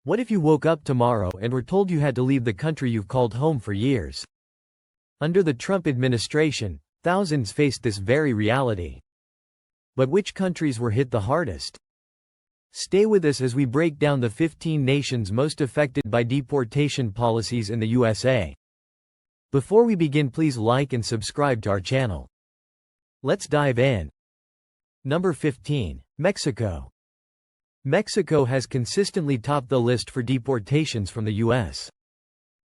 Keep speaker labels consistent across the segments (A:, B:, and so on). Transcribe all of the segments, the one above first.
A: What if you woke up tomorrow and were told you had to leave the country you've called home for years? Under the Trump administration, thousands faced this very reality. But which countries were hit the hardest? Stay with us as we break down the 15 nations most affected by deportation policies in the USA. Before we begin, please like and subscribe to our channel. Let's dive in. Number 15. Mexico. Mexico has consistently topped the list for deportations from the U.S.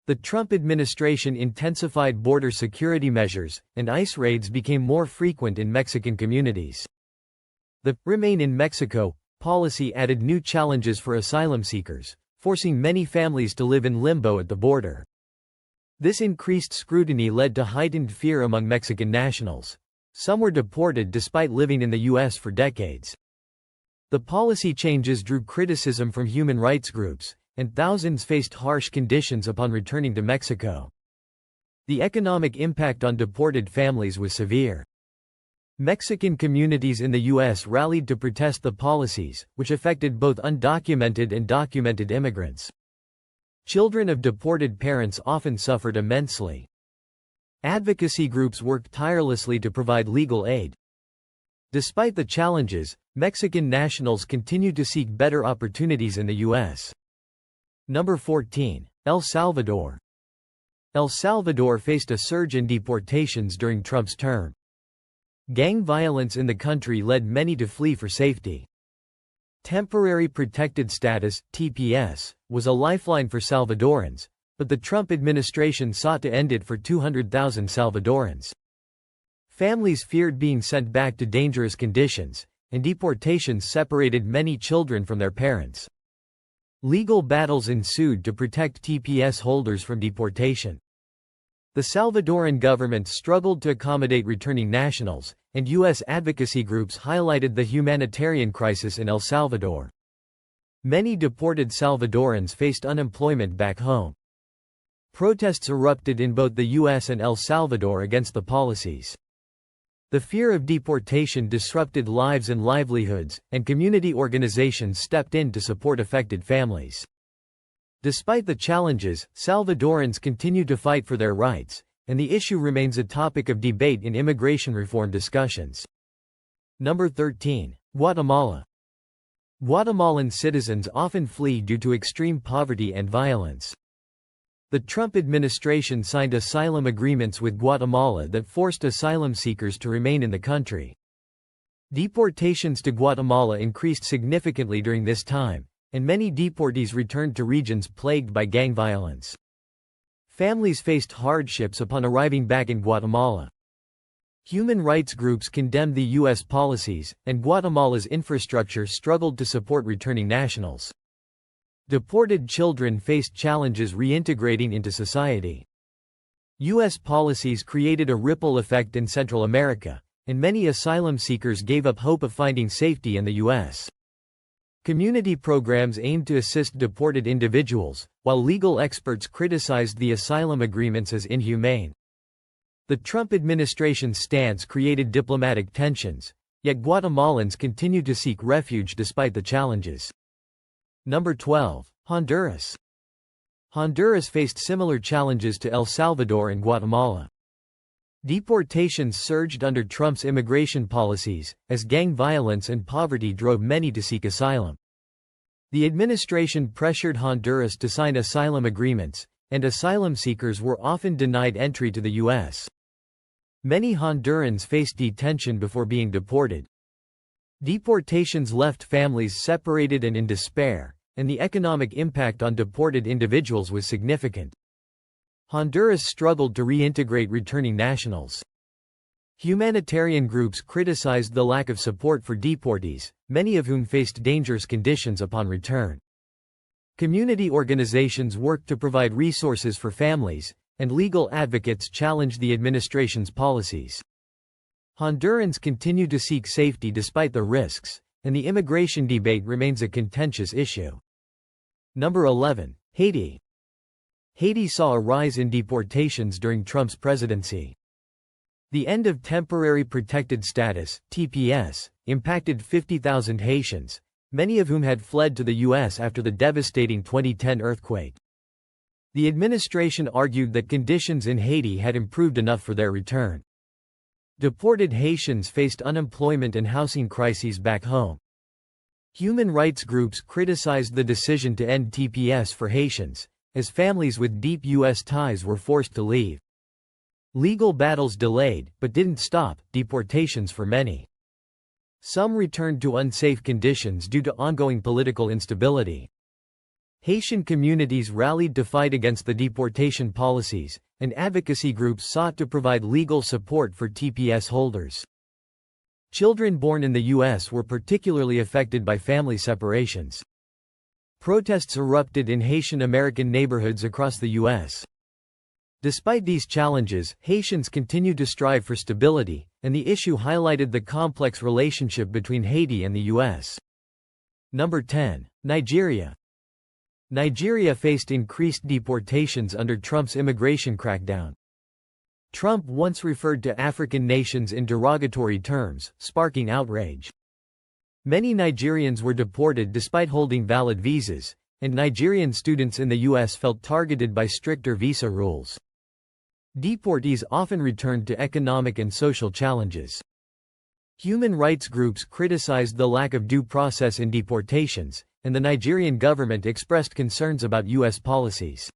A: The Trump administration intensified border security measures, and ICE raids became more frequent in Mexican communities. The "Remain in Mexico" policy added new challenges for asylum seekers, forcing many families to live in limbo at the border. This increased scrutiny led to heightened fear among Mexican nationals. Some were deported despite living in the U.S. for decades. The policy changes drew criticism from human rights groups, and thousands faced harsh conditions upon returning to Mexico. The economic impact on deported families was severe. Mexican communities in the U.S. rallied to protest the policies, which affected both undocumented and documented immigrants. Children of deported parents often suffered immensely. Advocacy groups worked tirelessly to provide legal aid. Despite the challenges, Mexican nationals continued to seek better opportunities in the U.S. Number 14. El Salvador. El Salvador faced a surge in deportations during Trump's term. Gang violence in the country led many to flee for safety. Temporary Protected Status (TPS) was a lifeline for Salvadorans, but the Trump administration sought to end it for 200,000 Salvadorans. Families feared being sent back to dangerous conditions, and deportations separated many children from their parents. Legal battles ensued to protect TPS holders from deportation. The Salvadoran government struggled to accommodate returning nationals, and U.S. advocacy groups highlighted the humanitarian crisis in El Salvador. Many deported Salvadorans faced unemployment back home. Protests erupted in both the U.S. and El Salvador against the policies. The fear of deportation disrupted lives and livelihoods, and community organizations stepped in to support affected families. Despite the challenges, Salvadorans continue to fight for their rights, and the issue remains a topic of debate in immigration reform discussions. Number 13. Guatemala. Guatemalan citizens often flee due to extreme poverty and violence. The Trump administration signed asylum agreements with Guatemala that forced asylum seekers to remain in the country. Deportations to Guatemala increased significantly during this time, and many deportees returned to regions plagued by gang violence. Families faced hardships upon arriving back in Guatemala. Human rights groups condemned the U.S. policies, and Guatemala's infrastructure struggled to support returning nationals. Deported children faced challenges reintegrating into society. U.S. policies created a ripple effect in Central America, and many asylum seekers gave up hope of finding safety in the U.S. Community programs aimed to assist deported individuals, while legal experts criticized the asylum agreements as inhumane. The Trump administration's stance created diplomatic tensions, yet Guatemalans continued to seek refuge despite the challenges. Number 12. Honduras. Honduras faced similar challenges to El Salvador and Guatemala. Deportations surged under Trump's immigration policies, as gang violence and poverty drove many to seek asylum. The administration pressured Honduras to sign asylum agreements, and asylum seekers were often denied entry to the U.S. Many Hondurans faced detention before being deported. Deportations left families separated and in despair, and the economic impact on deported individuals was significant. Honduras struggled to reintegrate returning nationals. Humanitarian groups criticized the lack of support for deportees, many of whom faced dangerous conditions upon return. Community organizations worked to provide resources for families, and legal advocates challenged the administration's policies. Hondurans continued to seek safety despite the risks, and the immigration debate remains a contentious issue. Number 11. Haiti. Haiti saw a rise in deportations during Trump's presidency. The end of Temporary Protected Status (TPS) impacted 50,000 Haitians, many of whom had fled to the U.S. after the devastating 2010 earthquake. The administration argued that conditions in Haiti had improved enough for their return. Deported Haitians faced unemployment and housing crises back home. Human rights groups criticized the decision to end TPS for Haitians, as families with deep U.S. ties were forced to leave. Legal battles delayed, but didn't stop, deportations for many. Some returned to unsafe conditions due to ongoing political instability. Haitian communities rallied to fight against the deportation policies, and advocacy groups sought to provide legal support for TPS holders. Children born in the U.S. were particularly affected by family separations. Protests erupted in Haitian American neighborhoods across the U.S. Despite these challenges, Haitians continued to strive for stability, and the issue highlighted the complex relationship between Haiti and the U.S. Number 10. Nigeria. Nigeria faced increased deportations under Trump's immigration crackdown. Trump once referred to African nations in derogatory terms, sparking outrage. Many Nigerians were deported despite holding valid visas, and Nigerian students in the U.S. felt targeted by stricter visa rules. Deportees often returned to economic and social challenges. Human rights groups criticized the lack of due process in deportations, and the Nigerian government expressed concerns about U.S. policies.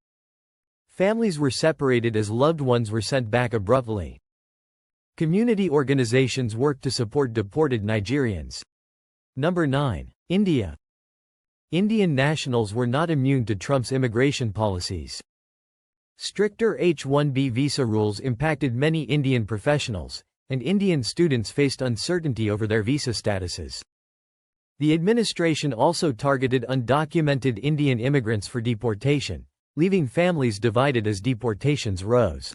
A: Families were separated as loved ones were sent back abruptly. Community organizations worked to support deported Nigerians. Number 9. India. Indian nationals were not immune to Trump's immigration policies. Stricter H-1B visa rules impacted many Indian professionals, and Indian students faced uncertainty over their visa statuses. The administration also targeted undocumented Indian immigrants for deportation, leaving families divided as deportations rose.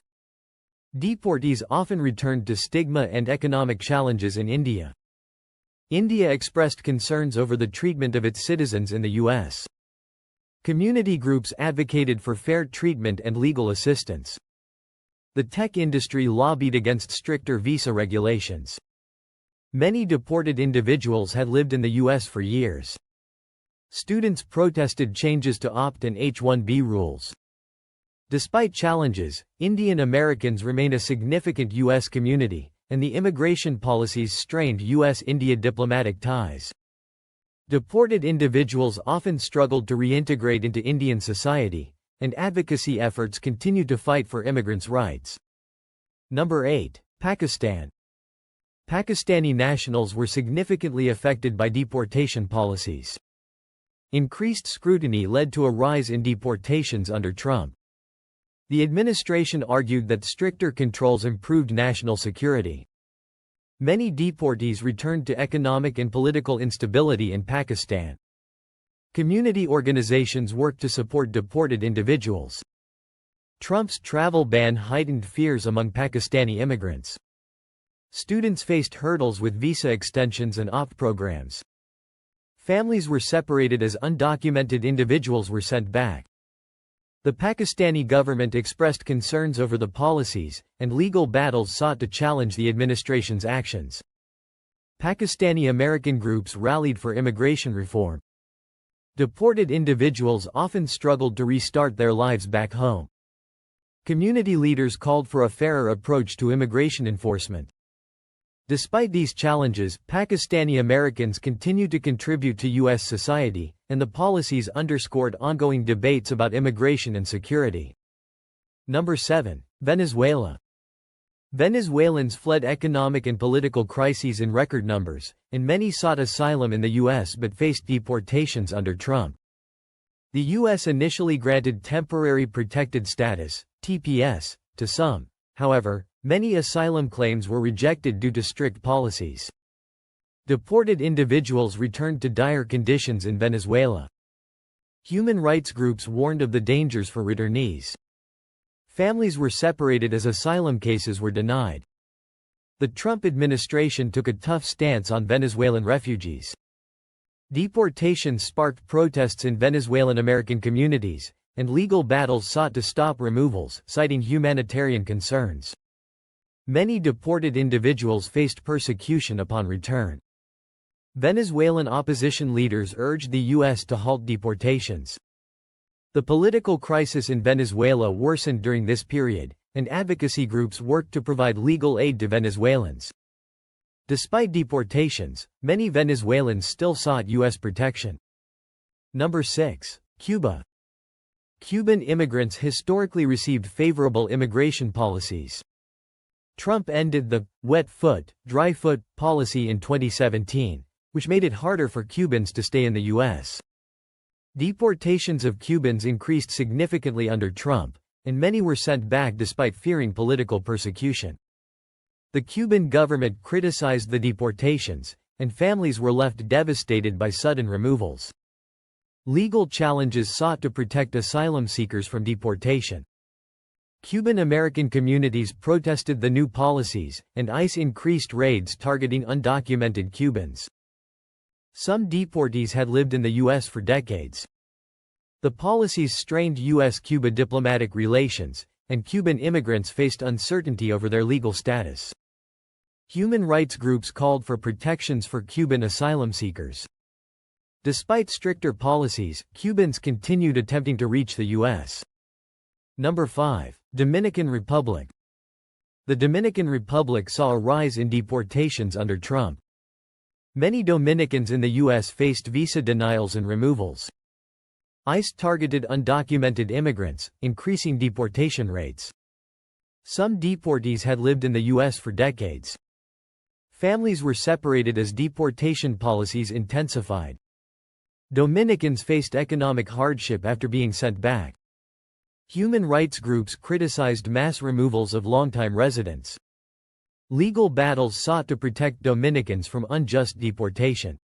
A: Deportees often returned to stigma and economic challenges in India. India expressed concerns over the treatment of its citizens in the U.S. Community groups advocated for fair treatment and legal assistance. The tech industry lobbied against stricter visa regulations. Many deported individuals had lived in the U.S. for years. Students protested changes to opt- and H-1B rules. Despite challenges, Indian Americans remain a significant U.S. community, and the immigration policies strained U.S.-India diplomatic ties. Deported individuals often struggled to reintegrate into Indian society, and advocacy efforts continued to fight for immigrants' rights. Number 8. Pakistan. Pakistani nationals were significantly affected by deportation policies. Increased scrutiny led to a rise in deportations under Trump. The administration argued that stricter controls improved national security. Many deportees returned to economic and political instability in Pakistan. Community organizations worked to support deported individuals. Trump's travel ban heightened fears among Pakistani immigrants. Students faced hurdles with visa extensions and opt programs. Families were separated as undocumented individuals were sent back. The Pakistani government expressed concerns over the policies, and legal battles sought to challenge the administration's actions. Pakistani American groups rallied for immigration reform. Deported individuals often struggled to restart their lives back home. Community leaders called for a fairer approach to immigration enforcement. Despite these challenges, Pakistani Americans continued to contribute to U.S. society, and the policies underscored ongoing debates about immigration and security. Number 7. Venezuela. Venezuelans fled economic and political crises in record numbers, and many sought asylum in the U.S. but faced deportations under Trump. The U.S. initially granted temporary protected status, TPS, to some. However, many asylum claims were rejected due to strict policies. Deported individuals returned to dire conditions in Venezuela. Human rights groups warned of the dangers for returnees. Families were separated as asylum cases were denied. The Trump administration took a tough stance on Venezuelan refugees. Deportation sparked protests in Venezuelan American communities, and legal battles sought to stop removals, citing humanitarian concerns. Many deported individuals faced persecution upon return. Venezuelan opposition leaders urged the U.S. to halt deportations. The political crisis in Venezuela worsened during this period, and advocacy groups worked to provide legal aid to Venezuelans. Despite deportations, many Venezuelans still sought U.S. protection. Number 6. Cuba. Cuban immigrants historically received favorable immigration policies. Trump ended the wet foot, dry foot policy in 2017, which made it harder for Cubans to stay in the U.S. Deportations of Cubans increased significantly under Trump, and many were sent back despite fearing political persecution. The Cuban government criticized the deportations, and families were left devastated by sudden removals. Legal challenges sought to protect asylum seekers from deportation. Cuban American communities protested the new policies, and ICE increased raids targeting undocumented Cubans. Some deportees had lived in the U.S. for decades. The policies strained U.S.-Cuba diplomatic relations, and Cuban immigrants faced uncertainty over their legal status. Human rights groups called for protections for Cuban asylum seekers. Despite stricter policies, Cubans continued attempting to reach the U.S. Number 5. Dominican Republic. The Dominican Republic saw a rise in deportations under Trump. Many Dominicans in the U.S. faced visa denials and removals. ICE targeted undocumented immigrants, increasing deportation rates. Some deportees had lived in the U.S. for decades. Families were separated as deportation policies intensified. Dominicans faced economic hardship after being sent back. Human rights groups criticized mass removals of longtime residents. Legal battles sought to protect Dominicans from unjust deportation.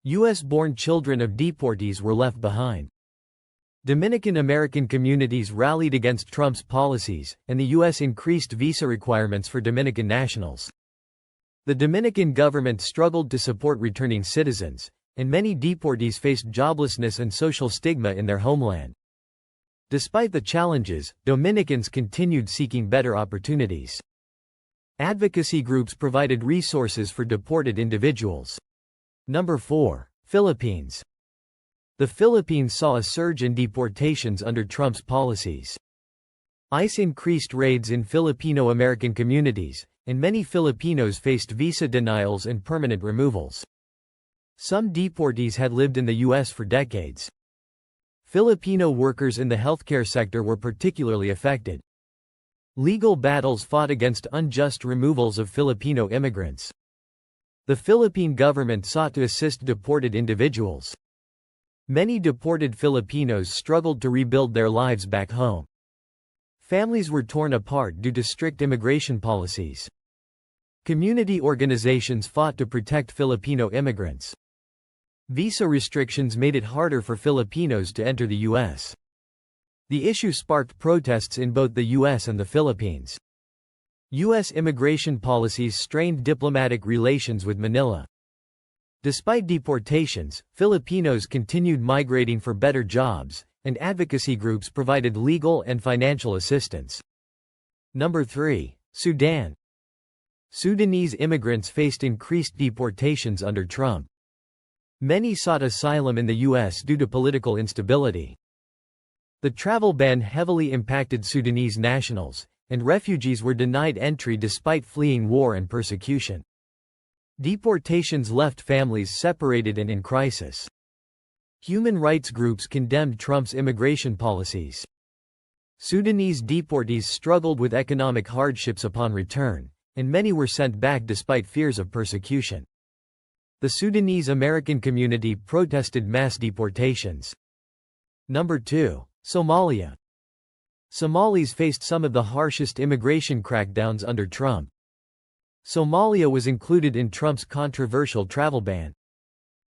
A: U.S.-born children of deportees were left behind. Dominican American communities rallied against Trump's policies, and the U.S. increased visa requirements for Dominican nationals. The Dominican government struggled to support returning citizens, and many deportees faced joblessness and social stigma in their homeland. Despite the challenges, Dominicans continued seeking better opportunities. Advocacy groups provided resources for deported individuals. Number 4. Philippines. The Philippines saw a surge in deportations under Trump's policies. ICE increased raids in Filipino-American communities, and many Filipinos faced visa denials and permanent removals. Some deportees had lived in the U.S. for decades. Filipino workers in the healthcare sector were particularly affected. Legal battles fought against unjust removals of Filipino immigrants. The Philippine government sought to assist deported individuals. Many deported Filipinos struggled to rebuild their lives back home. Families were torn apart due to strict immigration policies. Community organizations fought to protect Filipino immigrants. Visa restrictions made it harder for Filipinos to enter the U.S. The issue sparked protests in both the U.S. and the Philippines. U.S. immigration policies strained diplomatic relations with Manila. Despite deportations, Filipinos continued migrating for better jobs, and advocacy groups provided legal and financial assistance. Number 3. Sudan. Sudanese immigrants faced increased deportations under Trump. Many sought asylum in the U.S. due to political instability. The travel ban heavily impacted Sudanese nationals, and refugees were denied entry despite fleeing war and persecution. Deportations left families separated and in crisis. Human rights groups condemned Trump's immigration policies. Sudanese deportees struggled with economic hardships upon return, and many were sent back despite fears of persecution. The Sudanese American community protested mass deportations. Number 2. Somalia. Somalis faced some of the harshest immigration crackdowns under Trump. Somalia was included in Trump's controversial travel ban.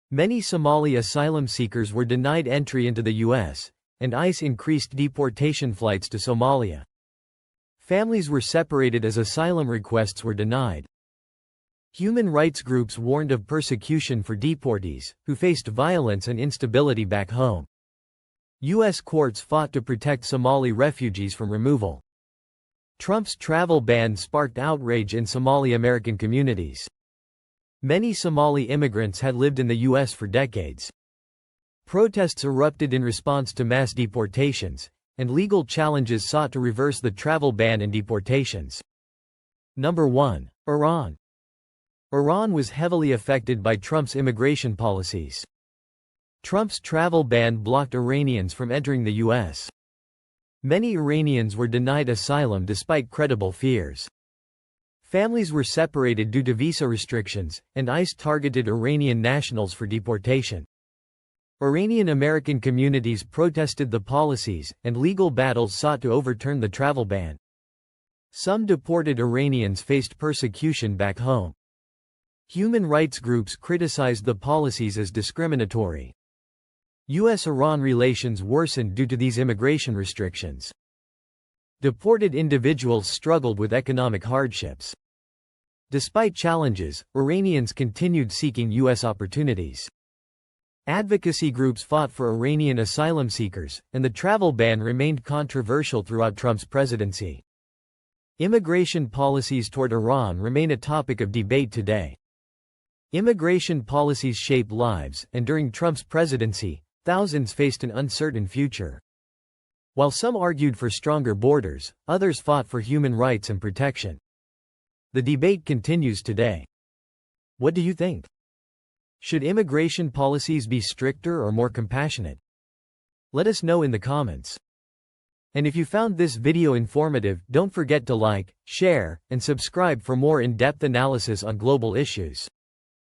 A: Many Somali asylum seekers were denied entry into the U.S., and ICE increased deportation flights to Somalia. Families were separated as asylum requests were denied. Human rights groups warned of persecution for deportees, who faced violence and instability back home. U.S. courts fought to protect Somali refugees from removal. Trump's travel ban sparked outrage in Somali American communities. Many Somali immigrants had lived in the U.S. for decades. Protests erupted in response to mass deportations, and legal challenges sought to reverse the travel ban and deportations. Number 1. Iran. Iran was heavily affected by Trump's immigration policies. Trump's travel ban blocked Iranians from entering the U.S. Many Iranians were denied asylum despite credible fears. Families were separated due to visa restrictions, and ICE targeted Iranian nationals for deportation. Iranian American communities protested the policies, and legal battles sought to overturn the travel ban. Some deported Iranians faced persecution back home. Human rights groups criticized the policies as discriminatory. U.S.-Iran relations worsened due to these immigration restrictions. Deported individuals struggled with economic hardships. Despite challenges, Iranians continued seeking U.S. opportunities. Advocacy groups fought for Iranian asylum seekers, and the travel ban remained controversial throughout Trump's presidency. Immigration policies toward Iran remain a topic of debate today. Immigration policies shape lives, and during Trump's presidency, thousands faced an uncertain future. While some argued for stronger borders, others fought for human rights and protection. The debate continues today. What do you think? Should immigration policies be stricter or more compassionate? Let us know in the comments. And if you found this video informative, don't forget to like, share, and subscribe for more in-depth analysis on global issues.